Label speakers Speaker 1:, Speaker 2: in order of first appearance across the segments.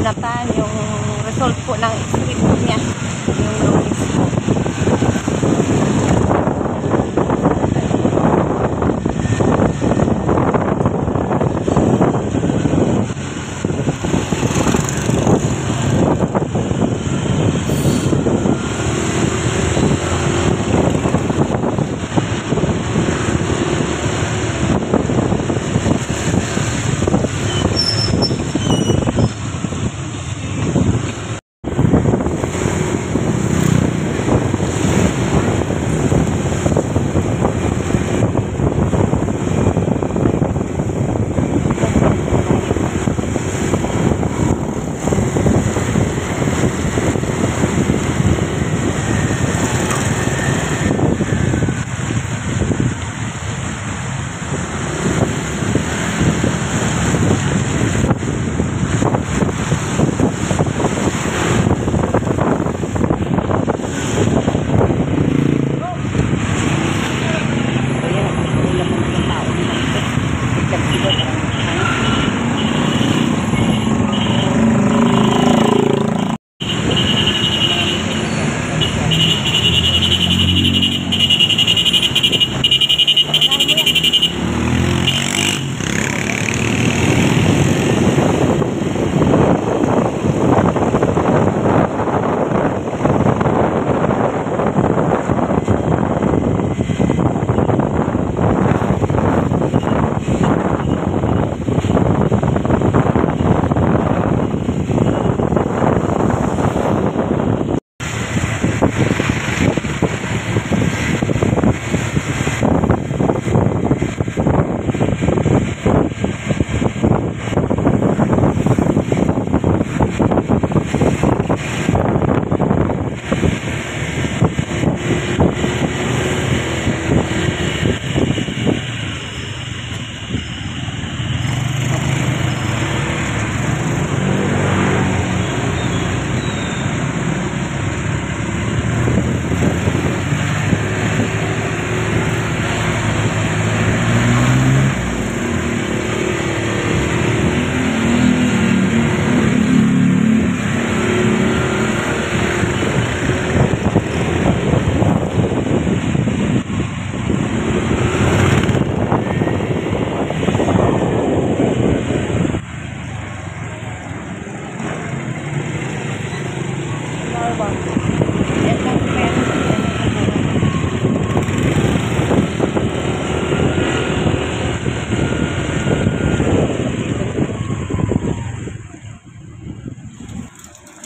Speaker 1: Jonathan, yung result po ng x-ray po niya, yung lunes po.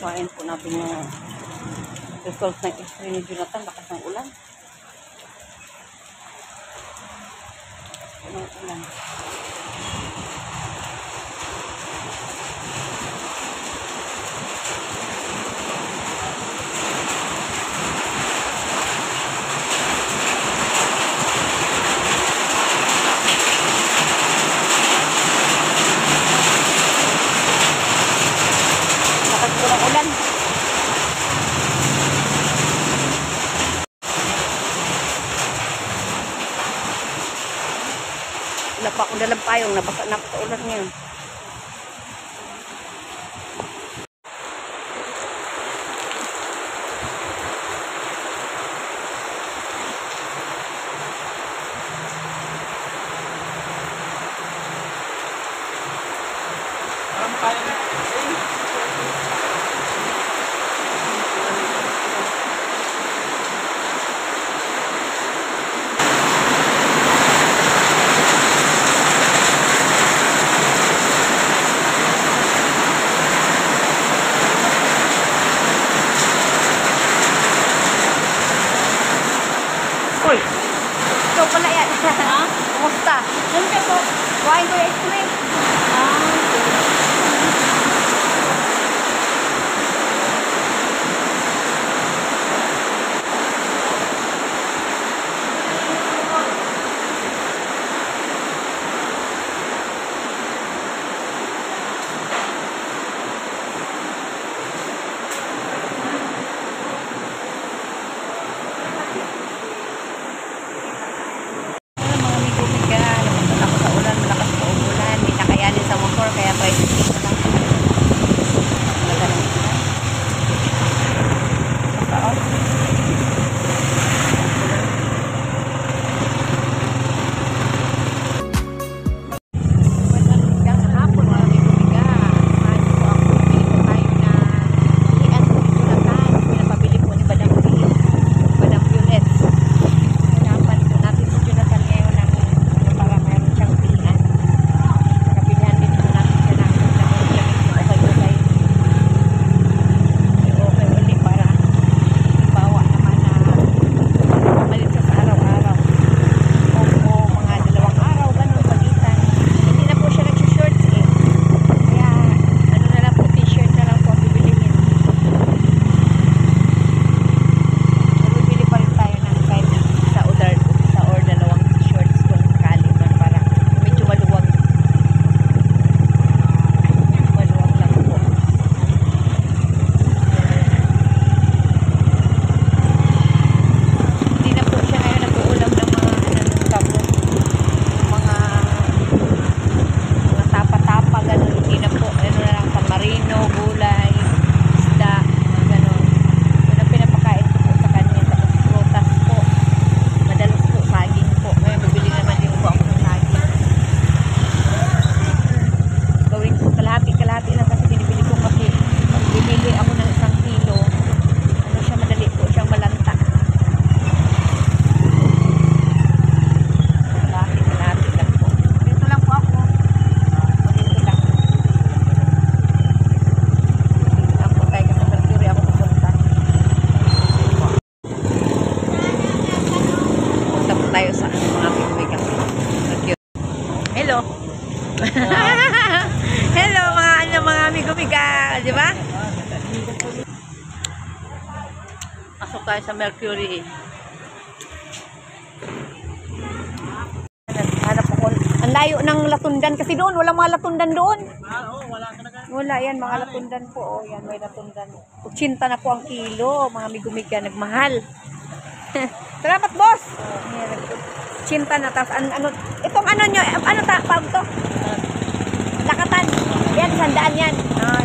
Speaker 1: Kuhain po natin yung result ng x-ray ni Jonathan. Lakas ng ulan. Ng ulan. Ulan. Wala pa akong dalang payong. Nabasa na ako sa ulan ngayon. Uy, ikaw pala yan. Ha? Kumusta? Nandiyan ka po. Kuhain ko yung x-ray. Mga amigo, malakas pa ulan. Di ba? Pasok tayo sa Mercury. Hanap ako. Ang layo ng latundan kasi doon. Walang mga latundan doon. Wala yan. Mga latundan po. Oh, yan. May latundan. 80 na po ang kilo. Mga migumiga. Nagmahal. Salamat, boss. 80 na. Tapos, ano, itong ano nyo. Ano tawag to? Lakatan. Yan. 100 yan.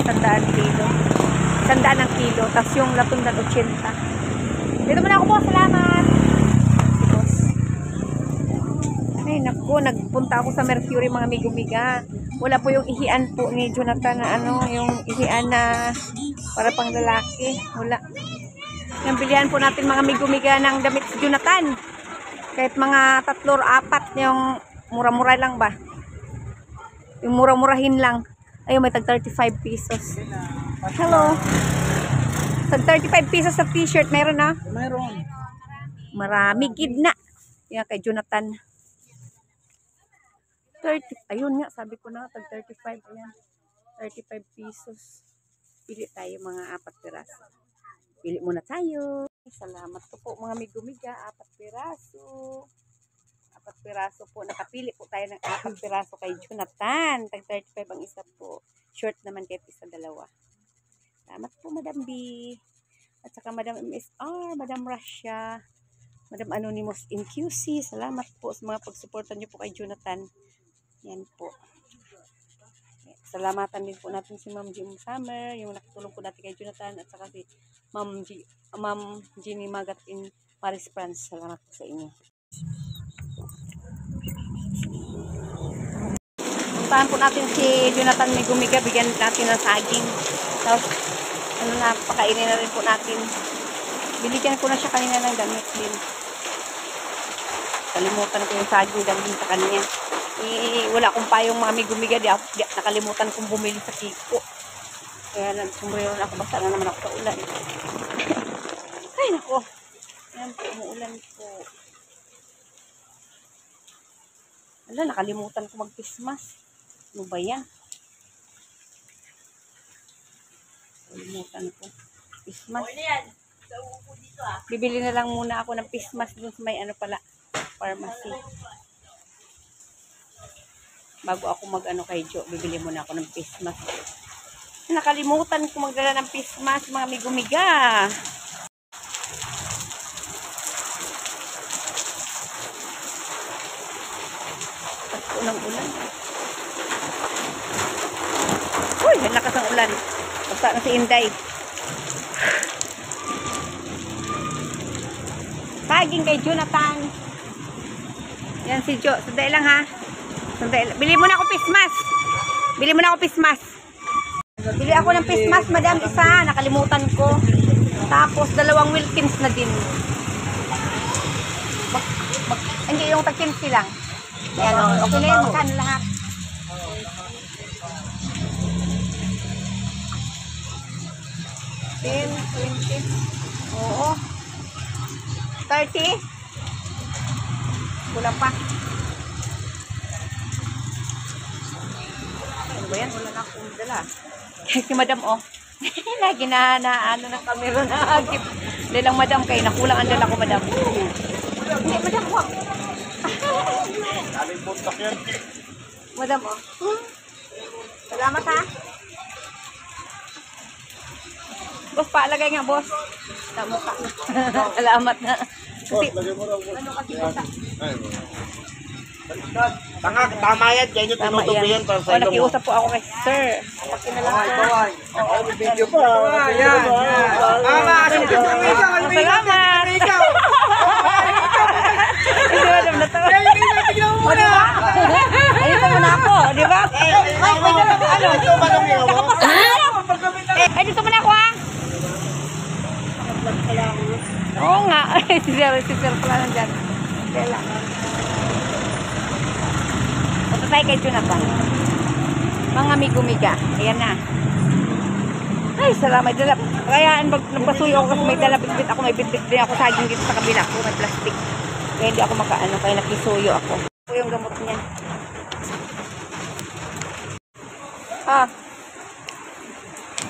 Speaker 1: 100 kilo. 100 ang kilo. Tapos yung latundan 80. Dito muna ako, boss. Salamat. Ay, naku, nagpunta ako sa Mercury, mga migumiga. Wala po yung ihian po ni Jonathan na ano, yung ihian na para pang lalaki. Wala. Yung bilihan po natin mga migumiga ng damit si Jonathan. Kahit mga 3 or 4, yung mura-mura lang ba? Yung mura-murahin lang. Ayun, may tag 35 pesos. Hello. Tag 35 pesos sa t-shirt, meron na?
Speaker 2: Mayroon.
Speaker 1: Marami, gidna. Yan kay Jonathan. 30, ayun nga, sabi ko na, tag 35, ayan, 35 pesos. Pili tayo mga 4 piraso. Pili muna tayo. Salamat po mga migumiga, 4 piraso. 4 piraso po, nakapili po tayo ng 4 piraso kay Jonathan. Tag 35 ang isa po. Short naman kahit isa, 2. Salamat po, Madam B. At saka Madam MSR, Madam Russia, Madam Anonymous in QC. Salamat po sa mga pagsuportan niyo po kay Jonathan. Yan po. Salamatan din po natin si Ma'am Jim Summer, yung nakatulong po natin kay Jonathan, at saka si Ma'am Jenny Magat in Paris, France. Salamat po sa inyo. Puntahan po natin si Jonathan Migumiga, bigyan natin ng saging. Tapos, ano na, pakainin na rin po natin. Binigyan ko na siya kanina ng damit din. Kalimutan ko yung saging damit sa kanya. Wala akong payong mga migumiga, nakalimutan kong bumili sa Kiko. Kaya nagsumbrero na ako, basta na naman ako sa ulan. Ay nako, ayan po, umuulan po. Wala, nakalimutan ko mag-Christmas. Ano ba yan? Nakalimutan ko Christmas. Bibili na lang muna ako ng Christmas dun sa may ano pala, pharmacy. Bago ako mag-ano kay Jo, bibili muna ako ng face mask. Nakalimutan ko magdala ng face mask, mga migumiga. Pagko ng ulan. Uy, lakas ng ulan. Basta na si Inday. Saging kay Jonathan. Yan si Jo. Sandali lang ha. Bili mo na ako face mask. Bili mo na ako face mask. Bili ako ng face mask, madam, isa. Nakalimutan ko. Tapos, 2 Wilkins na din. Hindi, yung tag-15 lang. Ayan, okay na yun. Magkano lahat? $10, $20. Oo. 30. Kulang pa. Ano ba yan? Wala na akong dala. Si madam, oh. Lagi na ano ng camera na agip. Hindi lang, madam, kayo. Nakulang ang dala ko, madam. Hindi, madam, wag.
Speaker 2: Aling puntak yan.
Speaker 1: Madam, oh. Salamat, ha. Boss, paalagay nga, boss. Tama ka. Salamat na. Kasi, ano kasi basta?
Speaker 2: Tama yan. Kaya nyo tinutupihan para sa ilong.
Speaker 1: Nakiusap po ako kay sir. Paki na lang, sir.
Speaker 2: Video pa. Yan.
Speaker 1: Salamat. Hindi ba naman na to? O, diba? Ayun pa muna ako. Diba? Ay, may dala ko ano. Ay, dito muna ako, ha? Oo nga. Si sir pala nandyan. Kaya punta tayo kay Jonathan. Mga migumiga. Ayan na. Ay, salamat. Kaya nagpasuyo ako kasi may dala bitbit ako. May bitbit din ako saging dito sa kabila ko. May plastic. Kaya hindi ako makaano. Kaya nakisuyo ako. Ito yung gamot niya.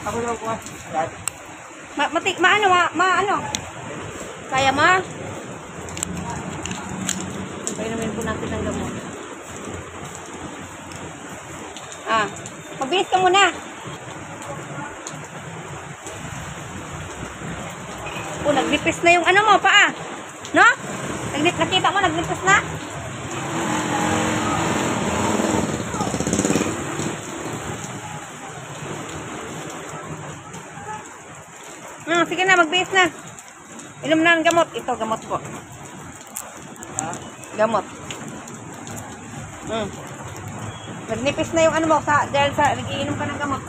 Speaker 2: Ako daw po.
Speaker 1: Ano? Kaya mo? Painumin po natin ng gamot. Mabilis ka muna. Naglipis na yung ano mo, paa. No? Nakita mo, naglipis na? Sige na, magbihis na. Inom na ng gamot. Ito, gamot po. Gamot. Nagnipis na yung ano mo, dahil sa nagiinom ka ng gamot.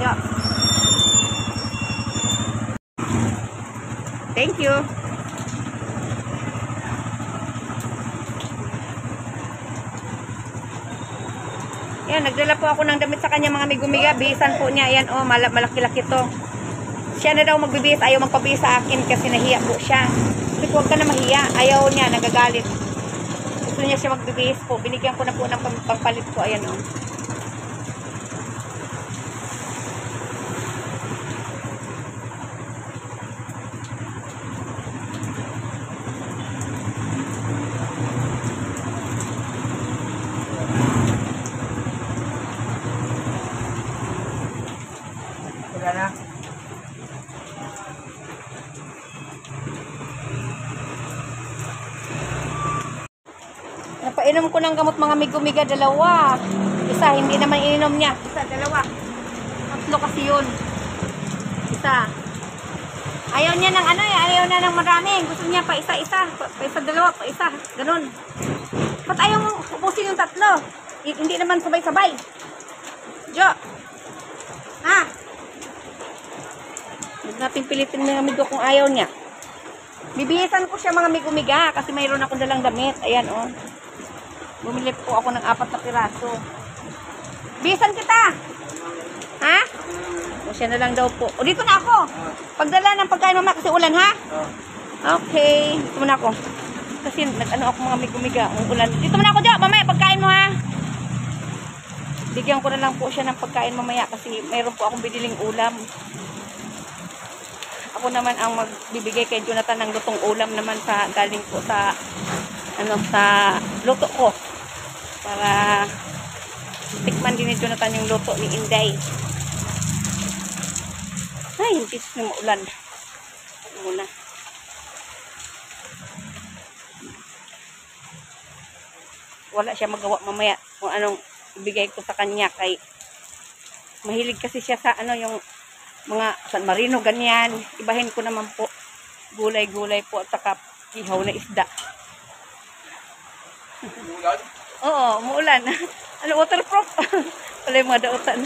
Speaker 1: Yeah. Thank you. Yan, nagdala po ako ng damit sa kanya mga migumiga. Bihisan po niya. Ayan, oh, malaki-laki to. Siya na daw magbibihis. Ayaw magpabihis sa akin kasi nahiya po siya. Sabi ko, huwag ka na mahiya. Ayaw niya, nagagalit. Gusto niya siya magbibihis po. Binigyan ko na po ng pagpalit po. Ayan, oh.
Speaker 2: Na.
Speaker 1: Napainom ko ng gamot mga migumiga, dalawa. Isa, hindi naman ininom niya. Isa, dalawa. Tatlo kasi yun. Isa. Ayaw niya ng ano eh, ayaw niya ng marami. Gusto niya pa isa-isa. Pa isa, dalawa, pa isa. Ganun. Ba't ayaw mo ubusin yung tatlo? Hindi naman sabay-sabay. Jo. Ha? Natin pilitin ng amigo kung ayaw niya. Bibihisan ko siya mga migumiga kasi mayroon akong dalang damit. Ayan, oh. Bumili po ako ng 4 na piraso. Bihisan kita! Ha? O, siya na lang daw po. O, dito na ako. Pagdala ng pagkain mama kasi ulan, ha? Okay. Dito muna ako. Kasi nag-ano ako mga migumiga. Ang ulan. Dito muna ako, Jo. Mamaya, pagkain mo, ha? Bigyan ko na lang po siya ng pagkain mamaya kasi mayroon po akong biniling ulam. Ako naman ang magbibigay kay Jonathan ng lutong ulam naman sa galing po sa sa luto ko. Para tikman din ni Jonathan yung luto ni Inday. Ay, hindi na maulan. Muna. Wala siya magawa mamaya kung anong ibigay ko sa kanya kay mahilig kasi siya sa yung mga San Marino, ganyan. Ibahin ko naman po. Gulay-gulay po at saka ihaw na isda.
Speaker 2: Umulan?
Speaker 1: Oo, umuulan. Waterproof. Wala yung mga dautan.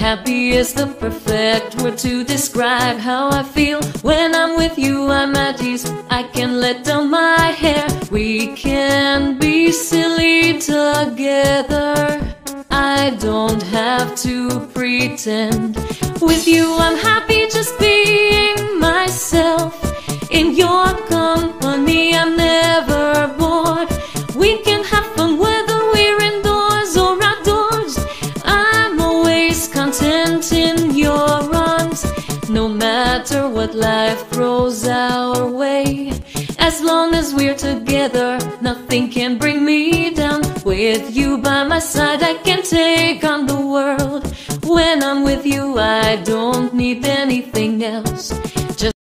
Speaker 3: happy is the perfect word to describe how I feel. When I'm with you, I'm at ease. I can let down my hair. We can be silly together. I don't have to pretend. With you, I'm happy just being myself. In your company, I'm never bored. We can have fun whether we're indoors or outdoors. I'm always content in your arms, no matter what life throws our way. As long as we're together, nothing can bring me down. With you by my side, I can take on the world. When I'm with you, I don't need anything else. Just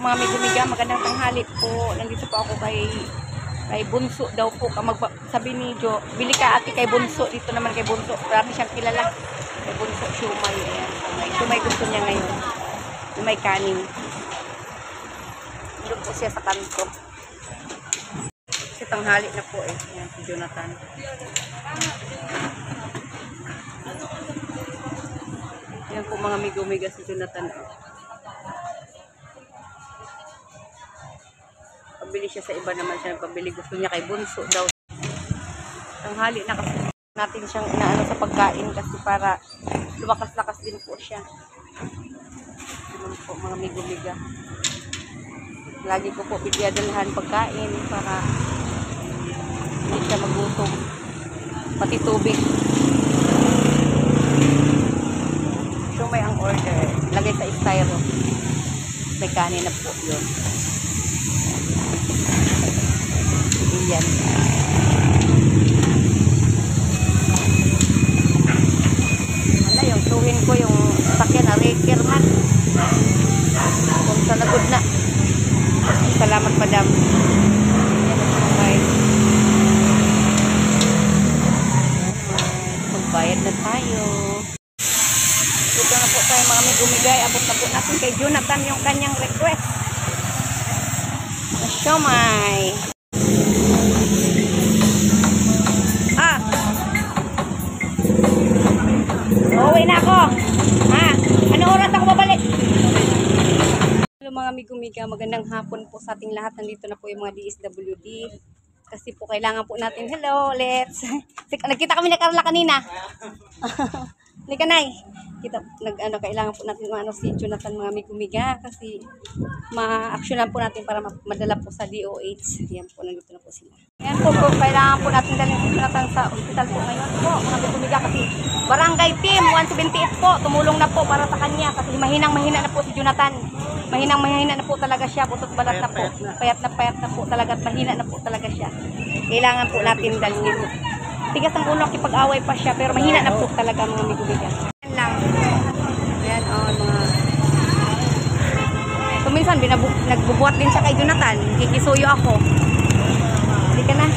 Speaker 1: mga Megumiga, magandang tanghali po. Nandito po ako kay Bunso daw po. Sabi ni Jo, bili ka ate kay Bunso. Dito naman kay Bunso. Grabe siyang kilala. Kay Bunso, siumay. Ayan. Siumay gusto niya ngayon. Yung may kanin. Doon po siya sa kanto. Kasi tanghali na po eh. Ayan, si Jonathan. Ayan po mga Megumiga si Jonathan. Pabili siya sa iba naman siya nagpabili. Gusto niya kay Bunso daw. Tanghali na kasi natin siyang inaano sa pagkain kasi para lumakas-lakas din po siya. Ganun po mga Megumiga. Lagi ko po bidyadalhan pagkain para hindi siya magutom. Pati tubig. So may ang order. Lagay sa styro. may kanin na po yun. Yan. Wala, yung tuwin ko, yung sakyan na raker man. Kung sa nagod na. Salamat, madam. Yan, okay. Magbayad na tayo. Dito na po tayo mga migumigay. Abot na po natin kay Jonathan yung kanyang request. Na siomay. Uuwi na ako. Ha? Anong oras ako babalik? Hello mga migumiga, magandang hapon po sa ating lahat. Nandito na po yung mga DSWD. Kasi po kailangan po natin, hello, let's. Nagkita kami na Carla kanina. Hindi ka, Nay. Kailangan po natin si Jonathan mga migumiga. Kasi ma-actionan po natin para madala po sa DOH. Yan po, nandito na po sila. Ayan po, kailangan po natin dalhin si Jonathan sa hospital po ngayon po. Mga migumiga kasi Barangay Team 178 po. Tumulong na po para sa kanya. Kasi mahinang-mahina na po si Jonathan. Mahinang-mahina na po talaga siya. Butot balat na po. Payat na po talaga. At mahina na po talaga siya. Kailangan po natin dalhin. Tigas ang ulo kipag-away pa siya. Pero mahina na po talaga mga migumiga. Ayan lang. Ayan o mga... So minsan nagbubuhat din siya kay Jonathan. Kikisuyo ako. Hindi ka na.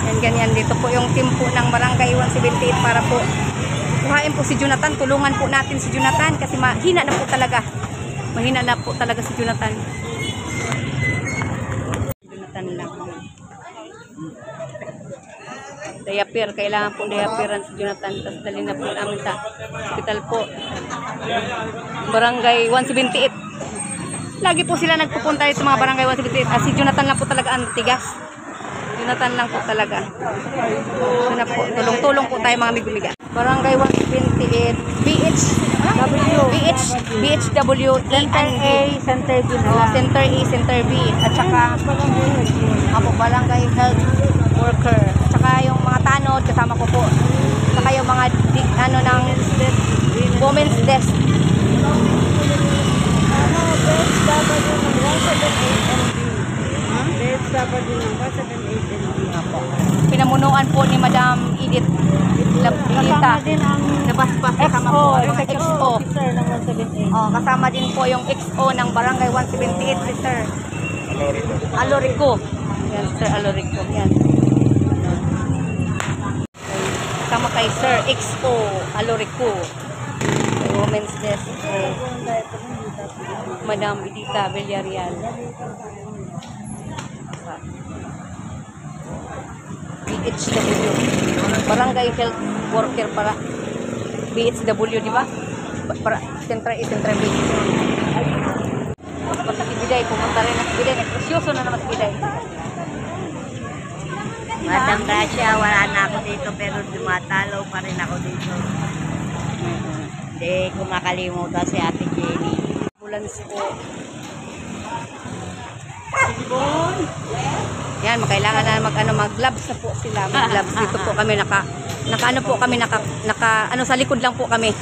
Speaker 1: Yan ganyan. Dito po yung team po ng Barangay 178 para po kuhain po si Jonathan. Tulungan po natin si Jonathan kasi mahina na po talaga. Mahina na po talaga si Jonathan. Jonathan lang. Diaper. Kailangan po diaperan si Jonathan. Tapos dali na po namin sa hospital po. Barangay 178. Lagi po sila nagpupunta sa mga Barangay 178. Si Jonathan lang po talaga ang tigas. Jonathan lang po talaga. So na po, tulong-tulong po tayo mga migumiga. Barangay 128, BHW, Center A, Center B. Center A, Center B. At saka, Barangay Health Worker. At saka yung mga tanod, kasama ko po. At saka yung mga, ng women's desk. Pinamunuan po ni Madam Edith Labita. Kasama din ang XO ng 178. Kasama din po yung XO ng Barangay 178 si Sir Alorico. Yan, Sir Alorico. Yan. Kasama kay Sir XO Alorico. Women's Desk. Madam Edita Villarreal. BHW. Barangay Health Worker para BHW, di ba? Para Center A, Center B. Sa Biday, pumunta rin sa Biday. Presyoso na naman sa Biday.
Speaker 4: Madam Gracia, wala na ako dito pero dumatalo pa rin ako dito. Hindi ko makalimutan si Ate Jenny.
Speaker 1: Ambulance po. Yan, kailangan na mag-gloves na po sila. Mag-gloves. Dito po kami sa likod lang po kami.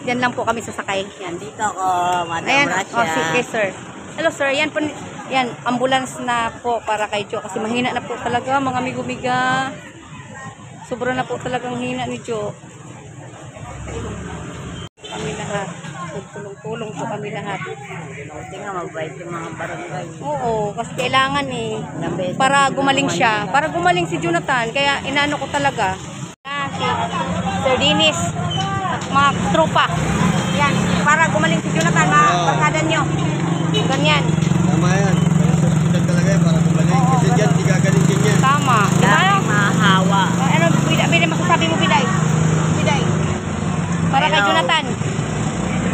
Speaker 1: Diyan lang po kami sasakay. Yan.
Speaker 4: Dito ako, Madam
Speaker 1: Ayan,
Speaker 4: Gracia.
Speaker 1: sige, sir. Hello, sir. Yan po, yan, ambulance na po para kay Jo. Kasi mahina na po talaga, mga migo-miga. Sobra na po talagang hina ni Jo. Kami lahat. Tulong-tulong po kami lahat.
Speaker 4: Buti nga, mabait yung mga barangay.
Speaker 1: Oo, kasi kailangan para gumaling siya. Para gumaling si Jonathan. Kaya inaano ko talaga. Si Sir Dennis at mga tropa. Yan, para gumaling si Jonathan, mga barkada nyo. Ganyan.
Speaker 2: Tama yan. Hospital talaga yan para kumalik. Kasi dyan, di gagaling din yan.
Speaker 1: Tama.
Speaker 4: Daming mahahawa.
Speaker 1: Ano, Biday, masasabi mo, Biday? Biday. Para kay Jonathan.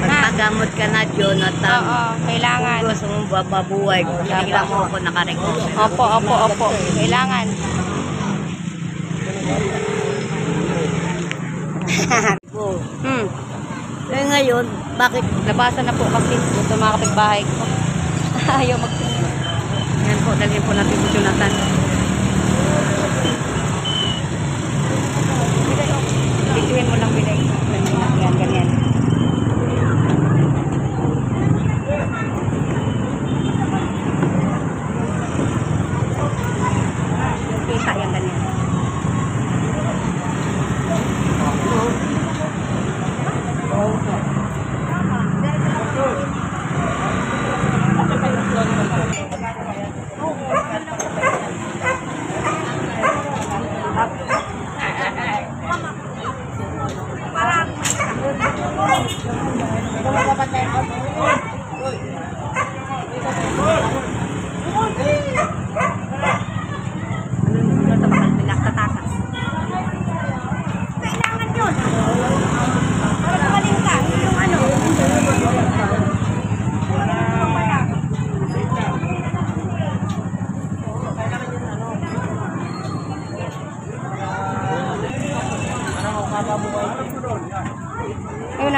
Speaker 4: Magpagamot ka na, Jonathan.
Speaker 1: Oo, kailangan.
Speaker 4: Kung gusto mong bababuhay, tingnan mo ako nakarecover.
Speaker 1: Opo. Kailangan.
Speaker 4: Eh ngayon, bakit?
Speaker 1: Labasan na po kasi ito mga kapitbahay ko. Ayaw Yan po, dalhin po natin si Jonathan. Bituhin mo lang, Biday. Yan, ganyan.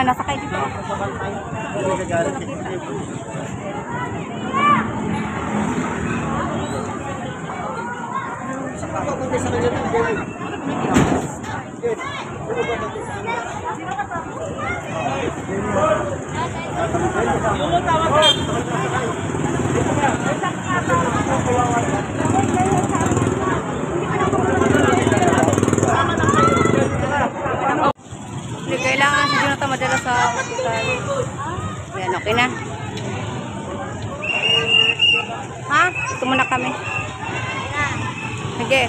Speaker 1: na, nasakay dito.
Speaker 2: Hindi nagalit. Saka pa kung sa kanya ng gawin.
Speaker 1: Hindi kailangan si Jonathan madala sa hospital. Ayan, okay na. Ha? Ito muna kami. Sige.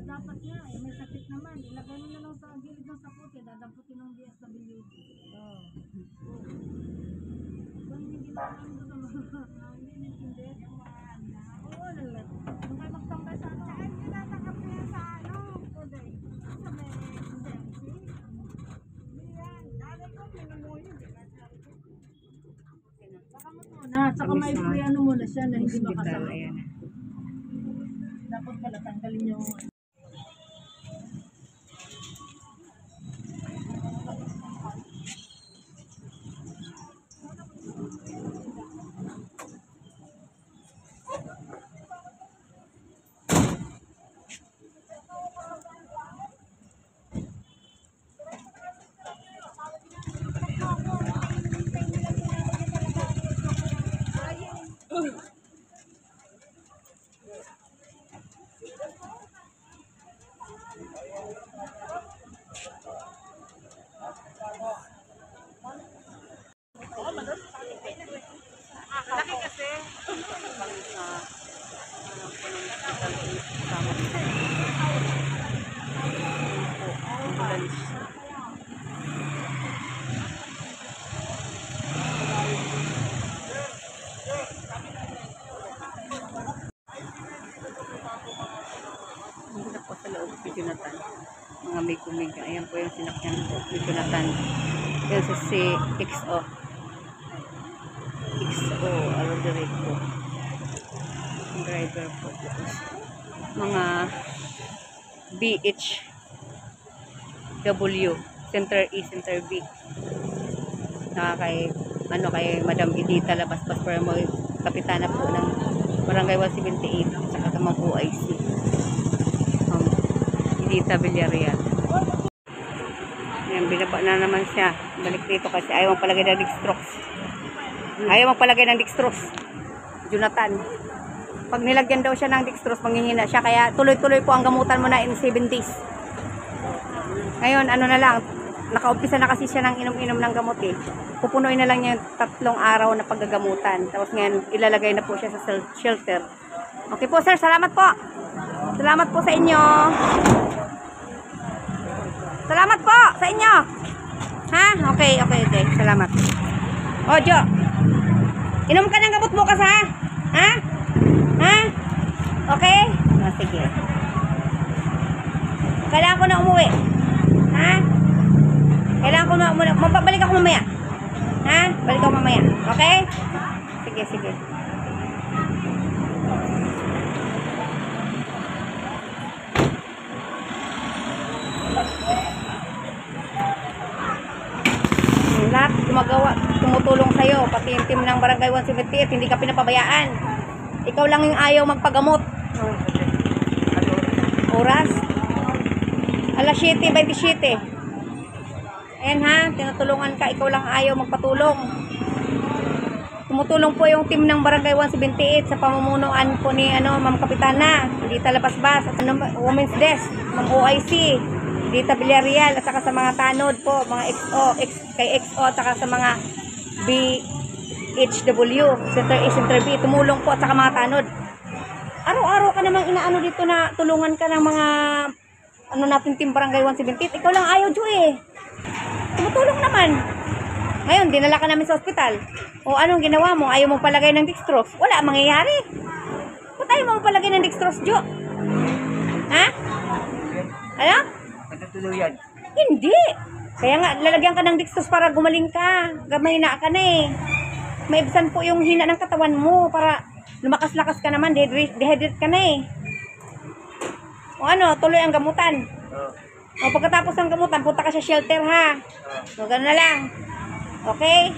Speaker 5: Dapat nga eh, may sakit naman. Ilagay mo na lang sa gilid ng sapot, dadamputin ng DSWD. Oo. Kung hindi naman doon ang mga hindi. Oo, lalat. Kung kayo magtambay sa ano. Saan nyo natakap niya sa ano? Koday. Sa may emergency. Yan. Dali ko, minumuyo. Saka mo muna. Saka may ano muna siya na hindi makasama. Dapat pala tanggalin yung
Speaker 1: Jonathan. Mga may kumiga. Ayan po yung sinakyan po ni Jonathan. Yan sa si XO. XO. Aloderico. Driver po. Mga BHW. Center E, Center B. Kay Madam Edita Labaspas para mo kapitana po ng Barangay 178 at saka tamang OIC. Edita Villarreal. Ayan, binaba na naman siya. Balik dito kasi ayaw magpalagay ng dextrose. Ayaw magpalagay ng dextrose. Jonathan. Pag nilagyan daw siya ng dextrose, manghihina siya. Kaya tuloy-tuloy po ang gamutan mo na in 7 days. Ngayon, ano na lang, nakaumpisa na kasi siya ng inom-inom ng gamot eh. Pupunuin na lang niya yung 3 araw na paggagamutan. Tapos ngayon, ilalagay na po siya sa shelter. Okay po sir, salamat po. Salamat po sa inyo. Salamat po sa inyo. Ha? Okay. Salamat. O, Jo. Inom ka ng gamot bukas ha? Ha? Ha? Okay? O, sige. Kailangan ko na umuwi. Ha? Kailangan ko na umuwi. Mapabalik ako mamaya. Ha? Balik ako mamaya. Okay? Sige. Lahat tumutulong sa'yo, pati yung team ng Barangay 178, hindi ka pinapabayaan. Ikaw lang yung ayaw magpagamot. Oras? Alas 7:27. Ayan ha, tinutulungan ka, ikaw lang ayaw magpatulong. tumutulong po yung team ng Barangay 178 sa pamumunuan po ni Ma'am Kapitana, Dita Labasbas, at Women's Desk, Ma'am OIC, Dita Villarreal, at saka sa mga tanod po, mga kay XO, at saka sa mga BHW, Center A, Center B, tumulong po, at saka mga tanod. Araw-araw ka namang inaano dito na tulungan ka ng mga natin team Barangay 178. Ikaw lang ayaw, Jo eh. Tumutulong naman. Ngayon, dinala ka namin sa ospital. O anong ginawa mo? Ayaw mong palagay ng dextrose? Wala, mangyayari. Ba't ayaw mong palagay ng dextrose, Jo? Ha? Ano?
Speaker 2: Matutuluyan.
Speaker 1: Hindi. Kaya nga, lalagyan ka ng dextrose para gumaling ka. Gamay na ka na eh. Maibsan po yung hina ng katawan mo para lumakas-lakas ka naman. Dehydrate ka na eh. O ano, tuloy ang gamutan. O pagkatapos ng gamutan, punta ka sa shelter ha. So, gano'n na lang. Okay?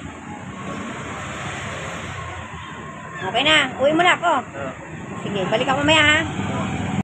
Speaker 1: Okay na. Uwi mo na ako. Sige, balik ako mamaya ha.